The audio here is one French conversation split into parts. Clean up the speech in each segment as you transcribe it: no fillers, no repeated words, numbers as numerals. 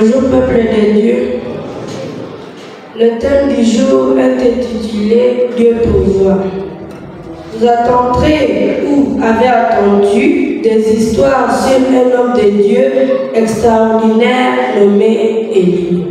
Bonjour peuple de Dieu. Le thème du jour est intitulé Dieu pourvoit. Vous attendrez ou avez attendu des histoires sur un homme de Dieu extraordinaire nommé Élie.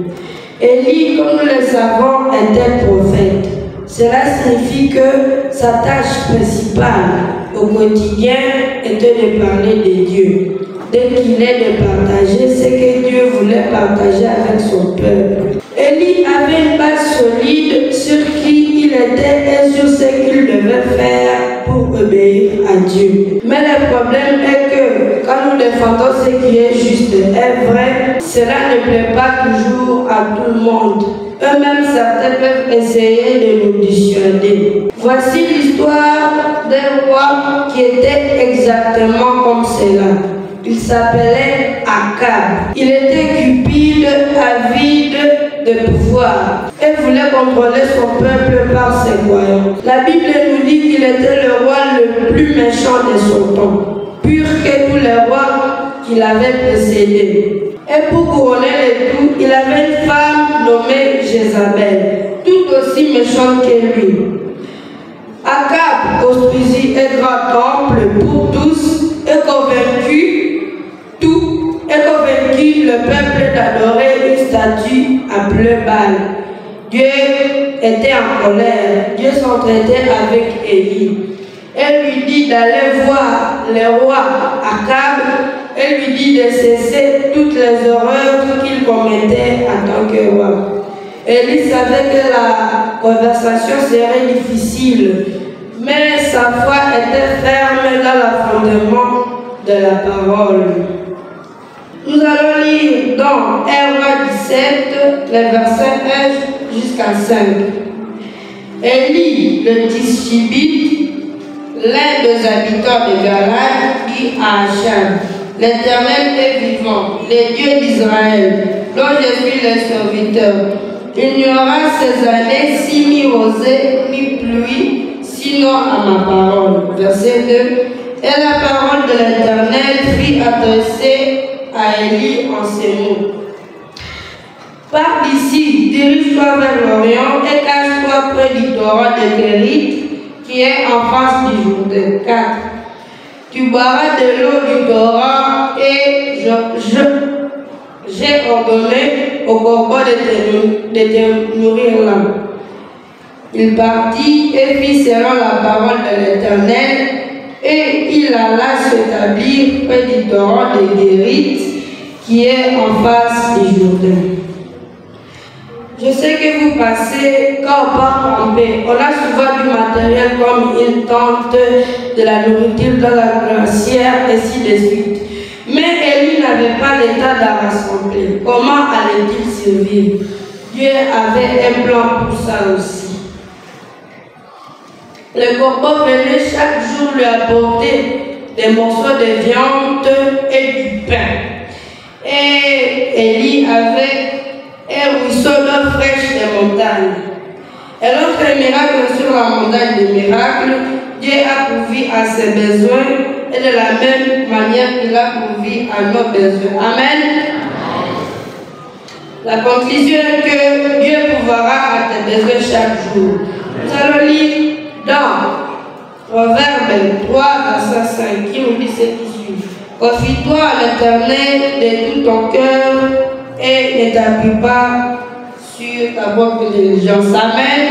Élie, comme nous le savons, était prophète. Cela signifie que sa tâche principale au quotidien était de parler de Dieu. Dès qu'il est de partager ce que Dieu voulait partager avec son peuple. Élie avait une base solide sur qui il était et sur ce qu'il devait faire pour obéir à Dieu. Mais le problème est que quand nous défendons ce qui est juste et vrai, cela ne plaît pas toujours à tout le monde. Eux-mêmes, certains peuvent essayer de nous dissuader. Voici l'histoire d'un roi qui était exactement comme cela. Il s'appelait Akab. Il était cupide, avide de pouvoir et voulait contrôler son peuple par ses croyants. La Bible nous dit qu'il était le roi le plus méchant de son temps, pur que tous les rois qu'il avait précédés. Et pour couronner le tout, il avait une femme nommée Jézabel, tout aussi méchante que lui. Akab construisit un grand temple pour tous et convaincu le peuple d'adorer une statue appelée Baal. Dieu était en colère. Dieu s'entendait avec Élie. Elle lui dit d'aller voir le roi Akab. Elle lui dit de cesser toutes les horreurs qu'il commettait en tant que roi. Élie savait que la conversation serait difficile, mais sa foi était ferme dans l'affrontement de la parole. Nous allons lire dans 1 Roi 17, les versets 1 jusqu'à 5. Élie, le Tishbite, l'un des habitants de Galad, dit à Achab: l'Éternel est vivant, le Dieu d'Israël, dont je suis le serviteur. Il n'y aura ces années si mi rosée, mi pluie, sinon à ma parole. Verset 2. Et la parole de l'Éternel fut adressée à Élie en ces mots: pars d'ici, dirige-toi vers l'Orient et cache-toi près du torrent de Kérit qui est en face du Jourdain. 4. Tu boiras de l'eau du torrent et j'ai ordonné au corbeau de te nourrir là. Il partit et fit selon la parole de l'Éternel. Et il alla s'établir près du torrent de Kérit, qui est en face du Jourdain. Je sais que vous passez quand on part camper. On a souvent du matériel comme une tente, de la nourriture dans la glacière, ainsi de suite. Mais Élie n'avait pas l'état d'en rassembler. Comment allait-il survivre? Dieu avait un plan pour ça aussi. Le corbeau venait chaque jour lui apporter des morceaux de viande et du pain. Et Élie avait un ruisseau d'eau fraîche des montagnes. Et l'autre miracle sur la montagne des miracles, Dieu a pourvu à ses besoins et de la même manière qu'il a pourvu à nos besoins. Amen. La conclusion est que Dieu pourvoira à tes besoins chaque jour. Nous allons lire dans Proverbe 3, verset 5, qui nous dit ce qui suit. Confie-toi à l'Éternel de tout ton cœur et ne t'appuie pas sur ta propre intelligence. Amen.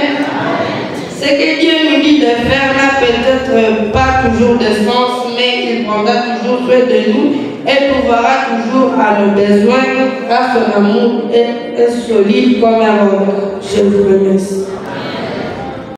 Ce que Dieu nous dit de faire n'a peut-être pas toujours de sens, mais il prendra toujours soin de nous et pourvoira toujours à nos besoins, car son amour est solide comme un roc. Je vous remercie.